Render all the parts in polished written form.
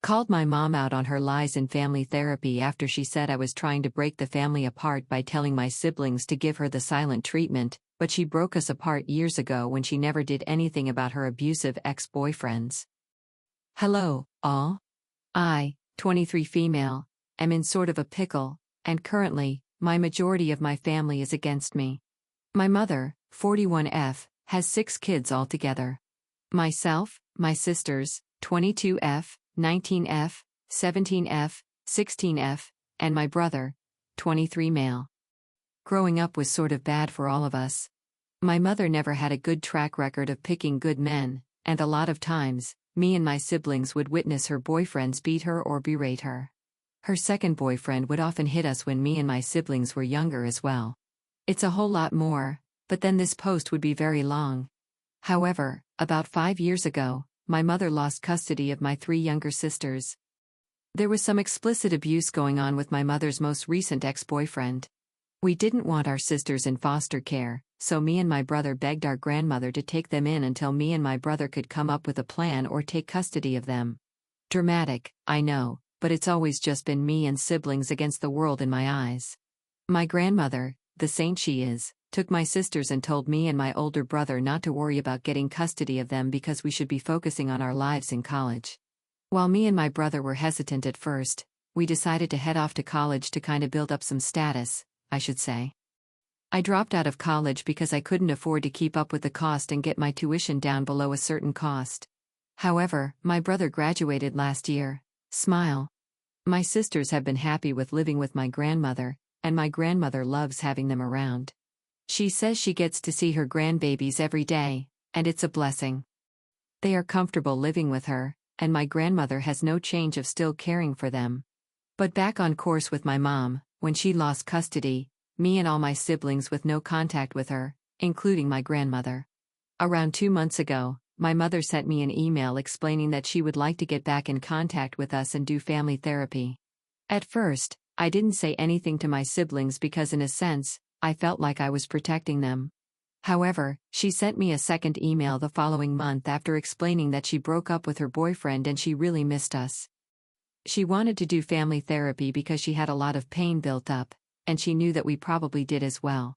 Called my mom out on her lies in family therapy after she said I was trying to break the family apart by telling my siblings to give her the silent treatment, but she broke us apart years ago when she never did anything about her abusive ex-boyfriends. Hello, all. I, 23 female, am in sort of a pickle, and currently, my majority of my family is against me. My mother, 41F, has 6 kids altogether. Myself, my sisters, 22F, 19F, 17F, 16F, and my brother, 23 male. Growing up was sort of bad for all of us. My mother never had a good track record of picking good men, and a lot of times, me and my siblings would witness her boyfriends beat her or berate her. Her second boyfriend would often hit us when me and my siblings were younger as well. It's a whole lot more, but then this post would be very long. However, about 5 years ago, my mother lost custody of my 3 younger sisters. There was some explicit abuse going on with my mother's most recent ex-boyfriend. We didn't want our sisters in foster care, so me and my brother begged our grandmother to take them in until me and my brother could come up with a plan or take custody of them. Dramatic, I know, but it's always just been me and siblings against the world in my eyes. My grandmother, the saint she is, took my sisters and told me and my older brother not to worry about getting custody of them because we should be focusing on our lives in college. While me and my brother were hesitant at first, we decided to head off to college to kind of build up some status, I should say. I dropped out of college because I couldn't afford to keep up with the cost and get my tuition down below a certain cost. However, my brother graduated last year. Smile. My sisters have been happy with living with my grandmother, and my grandmother loves having them around. She says she gets to see her grandbabies every day, and it's a blessing. They are comfortable living with her, and my grandmother has no change of still caring for them. But back on course with my mom, when she lost custody, me and all my siblings with no contact with her, including my grandmother. Around 2 months ago, my mother sent me an email explaining that she would like to get back in contact with us and do family therapy. At first, I didn't say anything to my siblings because in a sense, I felt like I was protecting them. However, she sent me a second email the following month after explaining that she broke up with her boyfriend and she really missed us. She wanted to do family therapy because she had a lot of pain built up, and she knew that we probably did as well.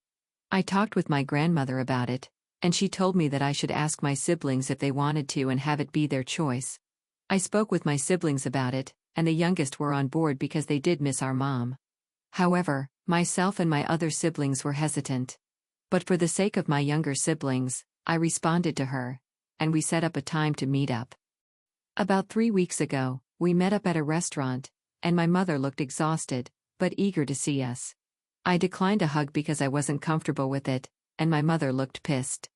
I talked with my grandmother about it, and she told me that I should ask my siblings if they wanted to and have it be their choice. I spoke with my siblings about it, and the youngest were on board because they did miss our mom. However, myself and my other siblings were hesitant. But for the sake of my younger siblings, I responded to her, and we set up a time to meet up. About 3 weeks ago, we met up at a restaurant, and my mother looked exhausted, but eager to see us. I declined a hug because I wasn't comfortable with it, and my mother looked pissed.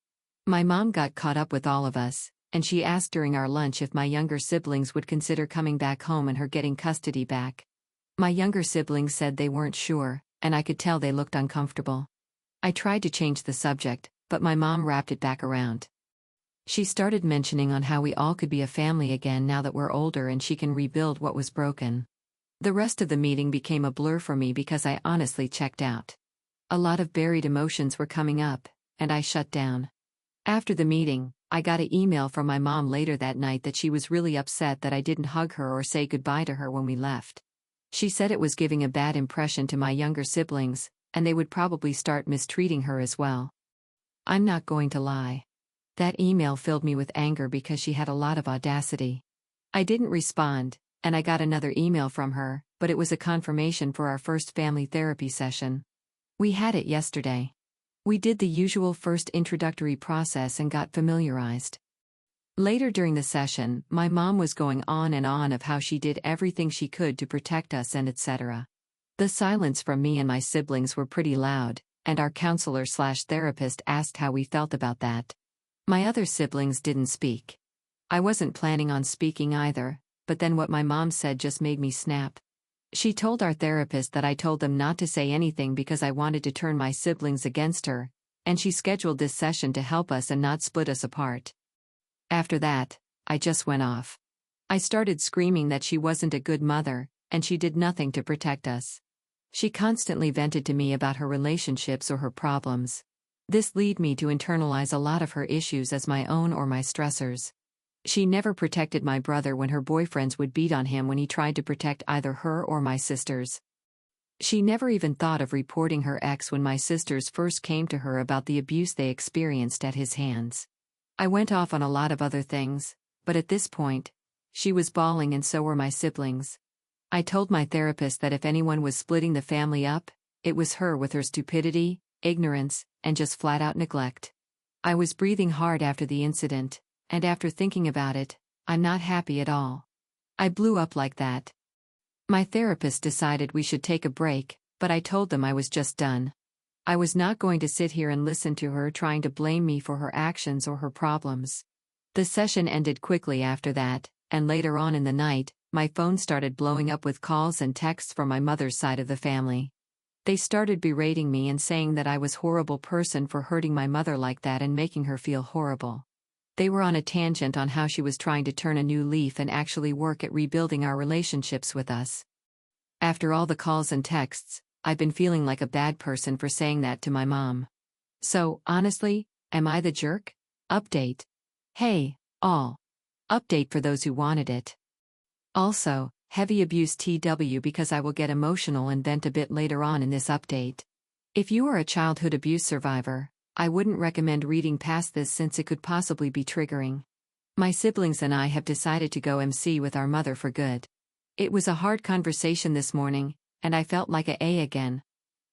My mom got caught up with all of us, and she asked during our lunch if my younger siblings would consider coming back home and her getting custody back. My younger siblings said they weren't sure, and I could tell they looked uncomfortable. I tried to change the subject, but my mom wrapped it back around. She started mentioning on how we all could be a family again now that we're older and she can rebuild what was broken. The rest of the meeting became a blur for me because I honestly checked out. A lot of buried emotions were coming up, and I shut down. After the meeting, I got an email from my mom later that night that she was really upset that I didn't hug her or say goodbye to her when we left. She said it was giving a bad impression to my younger siblings, and they would probably start mistreating her as well. I'm not going to lie. That email filled me with anger because she had a lot of audacity. I didn't respond, and I got another email from her, but it was a confirmation for our first family therapy session. We had it yesterday. We did the usual first introductory process and got familiarized. Later during the session, my mom was going on and on of how she did everything she could to protect us and etc. The silence from me and my siblings were pretty loud, and our counselor/therapist asked how we felt about that. My other siblings didn't speak. I wasn't planning on speaking either, but then what my mom said just made me snap. She told our therapist that I told them not to say anything because I wanted to turn my siblings against her, and she scheduled this session to help us and not split us apart. After that, I just went off. I started screaming that she wasn't a good mother, and she did nothing to protect us. She constantly vented to me about her relationships or her problems. This led me to internalize a lot of her issues as my own or my stressors. She never protected my brother when her boyfriends would beat on him when he tried to protect either her or my sisters. She never even thought of reporting her ex when my sisters first came to her about the abuse they experienced at his hands. I went off on a lot of other things, but at this point, she was bawling and so were my siblings. I told my therapist that if anyone was splitting the family up, it was her with her stupidity, ignorance, and just flat-out neglect. I was breathing hard after the incident, and after thinking about it, I'm not happy at all. I blew up like that. My therapist decided we should take a break, but I told them I was just done. I was not going to sit here and listen to her trying to blame me for her actions or her problems. The session ended quickly after that, and later on in the night, my phone started blowing up with calls and texts from my mother's side of the family. They started berating me and saying that I was a horrible person for hurting my mother like that and making her feel horrible. They were on a tangent on how she was trying to turn a new leaf and actually work at rebuilding our relationships with us. After all the calls and texts, I've been feeling like a bad person for saying that to my mom. So, honestly, am I the jerk? Update. Hey, all. Update for those who wanted it. Also, heavy abuse TW because I will get emotional and vent a bit later on in this update. If you are a childhood abuse survivor, I wouldn't recommend reading past this since it could possibly be triggering. My siblings and I have decided to go MC with our mother for good. It was a hard conversation this morning, and I felt like a again.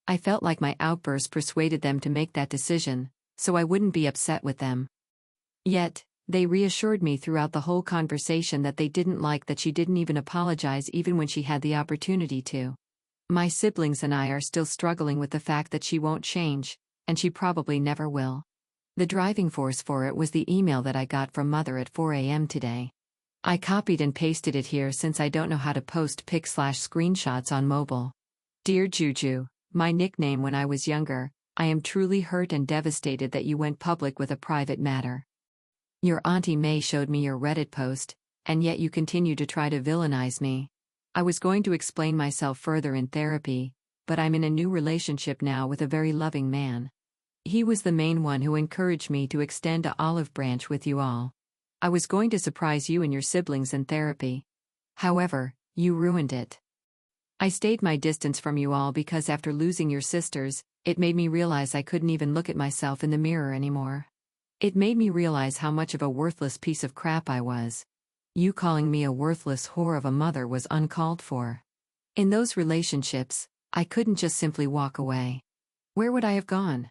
I felt like my outburst persuaded them to make that decision, so I wouldn't be upset with them. Yet, they reassured me throughout the whole conversation that they didn't like that she didn't even apologize even when she had the opportunity to. My siblings and I are still struggling with the fact that she won't change, and she probably never will. The driving force for it was the email that I got from Mother at 4 a.m. today. I copied and pasted it here since I don't know how to post pic/screenshots on mobile. Dear Juju, my nickname when I was younger, I am truly hurt and devastated that you went public with a private matter. Your Auntie May showed me your Reddit post, and yet you continue to try to villainize me. I was going to explain myself further in therapy, but I'm in a new relationship now with a very loving man. He was the main one who encouraged me to extend a olive branch with you all. I was going to surprise you and your siblings in therapy. However, you ruined it. I stayed my distance from you all because after losing your sisters, it made me realize I couldn't even look at myself in the mirror anymore. It made me realize how much of a worthless piece of crap I was. You calling me a worthless whore of a mother was uncalled for. In those relationships, I couldn't just simply walk away. Where would I have gone?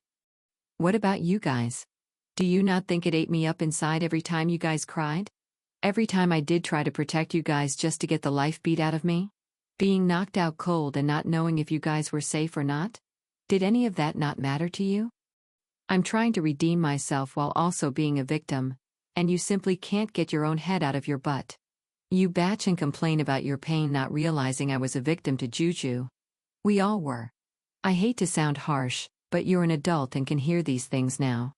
What about you guys? Do you not think it ate me up inside every time you guys cried? Every time I did try to protect you guys just to get the life beat out of me? Being knocked out cold and not knowing if you guys were safe or not? Did any of that not matter to you? I'm trying to redeem myself while also being a victim, and you simply can't get your own head out of your butt. You batch and complain about your pain not realizing I was a victim to Juju. We all were. I hate to sound harsh, but you're an adult and can hear these things now.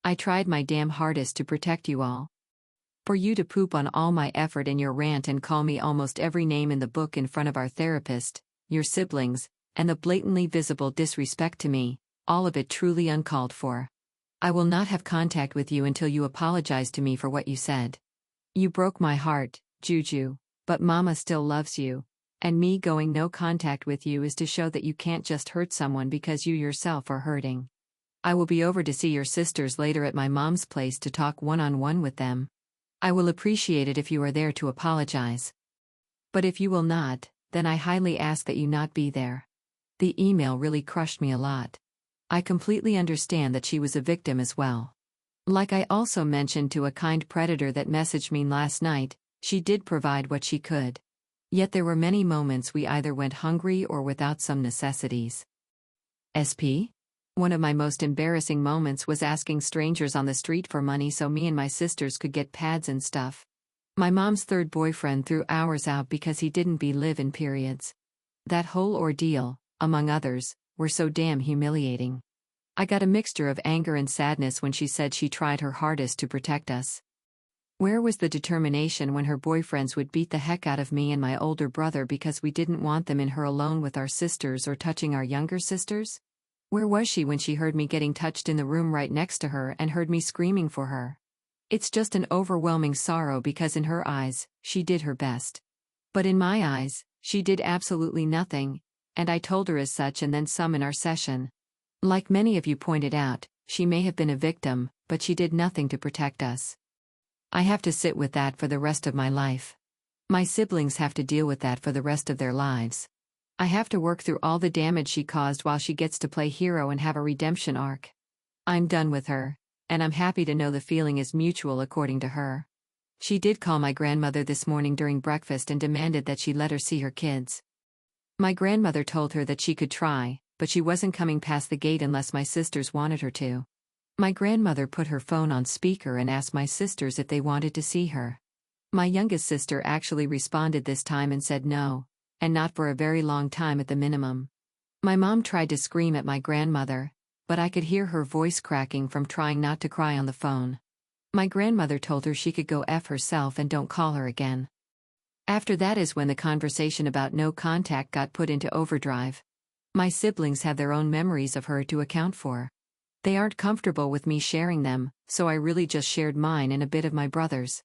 I tried my damn hardest to protect you all. For you to poop on all my effort in your rant and call me almost every name in the book in front of our therapist, your siblings, and the blatantly visible disrespect to me, all of it truly uncalled for. I will not have contact with you until you apologize to me for what you said. You broke my heart, Juju, but Mama still loves you, and me going no contact with you is to show that you can't just hurt someone because you yourself are hurting. I will be over to see your sisters later at my mom's place to talk one-on-one with them. I will appreciate it if you are there to apologize. But if you will not, then I highly ask that you not be there. The email really crushed me a lot. I completely understand that she was a victim as well. Like I also mentioned to a kind predator that messaged me last night, she did provide what she could. Yet there were many moments we either went hungry or without some necessities. SP? One of my most embarrassing moments was asking strangers on the street for money so me and my sisters could get pads and stuff. My mom's third boyfriend threw ours out because he didn't believe in periods. That whole ordeal, among others, were so damn humiliating. I got a mixture of anger and sadness when she said she tried her hardest to protect us. Where was the determination when her boyfriends would beat the heck out of me and my older brother because we didn't want them in her alone with our sisters or touching our younger sisters? Where was she when she heard me getting touched in the room right next to her and heard me screaming for her? It's just an overwhelming sorrow because in her eyes, she did her best. But in my eyes, she did absolutely nothing, and I told her as such and then some in our session. Like many of you pointed out, she may have been a victim, but she did nothing to protect us. I have to sit with that for the rest of my life. My siblings have to deal with that for the rest of their lives. I have to work through all the damage she caused while she gets to play hero and have a redemption arc. I'm done with her, and I'm happy to know the feeling is mutual according to her. She did call my grandmother this morning during breakfast and demanded that she let her see her kids. My grandmother told her that she could try, but she wasn't coming past the gate unless my sisters wanted her to. My grandmother put her phone on speaker and asked my sisters if they wanted to see her. My youngest sister actually responded this time and said no, and not for a very long time at the minimum. My mom tried to scream at my grandmother, but I could hear her voice cracking from trying not to cry on the phone. My grandmother told her she could go F herself and don't call her again. After that is when the conversation about no contact got put into overdrive. My siblings have their own memories of her to account for. They aren't comfortable with me sharing them, so I really just shared mine and a bit of my brother's.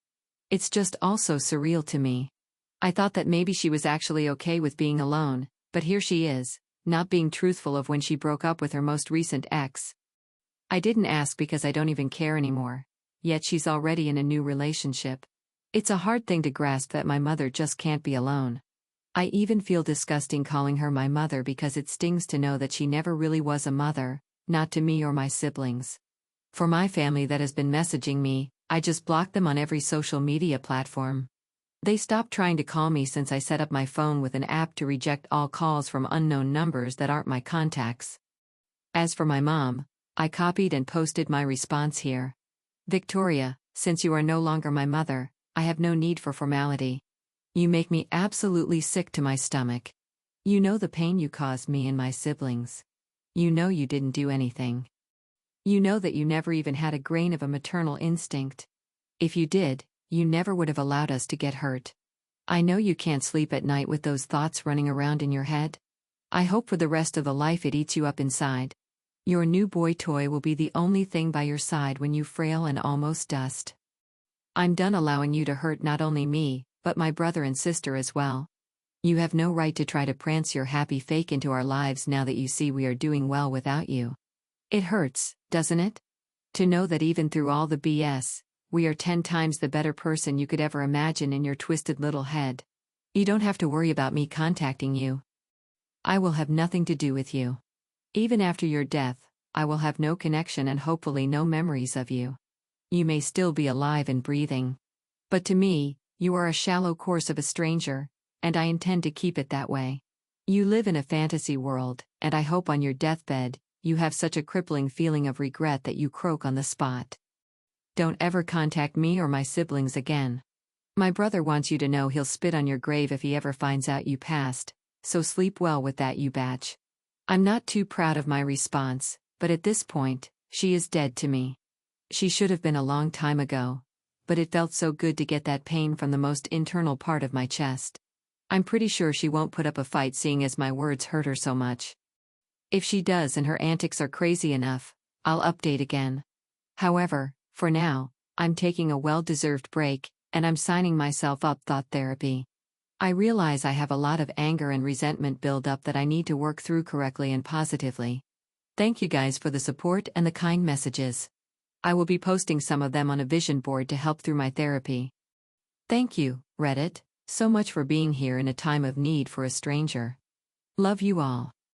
It's just also surreal to me. I thought that maybe she was actually okay with being alone, but here she is, not being truthful of when she broke up with her most recent ex. I didn't ask because I don't even care anymore, yet she's already in a new relationship. It's a hard thing to grasp that my mother just can't be alone. I even feel disgusting calling her my mother because it stings to know that she never really was a mother, not to me or my siblings. For my family that has been messaging me, I just blocked them on every social media platform. They stopped trying to call me since I set up my phone with an app to reject all calls from unknown numbers that aren't my contacts. As for my mom, I copied and posted my response here. Victoria, since you are no longer my mother, I have no need for formality. You make me absolutely sick to my stomach. You know the pain you caused me and my siblings. You know you didn't do anything. You know that you never even had a grain of a maternal instinct. If you did, you never would have allowed us to get hurt. I know you can't sleep at night with those thoughts running around in your head. I hope for the rest of the life it eats you up inside. Your new boy toy will be the only thing by your side when you frail and almost dust. I'm done allowing you to hurt not only me, but my brother and sister as well. You have no right to try to prance your happy fake into our lives now that you see we are doing well without you. It hurts, doesn't it? To know that even through all the BS, we are 10 times the better person you could ever imagine in your twisted little head. You don't have to worry about me contacting you. I will have nothing to do with you. Even after your death, I will have no connection and hopefully no memories of you. You may still be alive and breathing. But to me, you are a shallow corpse of a stranger, and I intend to keep it that way. You live in a fantasy world, and I hope on your deathbed, you have such a crippling feeling of regret that you croak on the spot. Don't ever contact me or my siblings again. My brother wants you to know he'll spit on your grave if he ever finds out you passed, so sleep well with that, you batch. I'm not too proud of my response, but at this point, she is dead to me. She should have been a long time ago, but it felt so good to get that pain from the most internal part of my chest. I'm pretty sure she won't put up a fight seeing as my words hurt her so much. If she does and her antics are crazy enough, I'll update again. However, for now, I'm taking a well-deserved break, and I'm signing myself up thought therapy. I realize I have a lot of anger and resentment build up that I need to work through correctly and positively. Thank you guys for the support and the kind messages. I will be posting some of them on a vision board to help through my therapy. Thank you, Reddit, so much for being here in a time of need for a stranger. Love you all.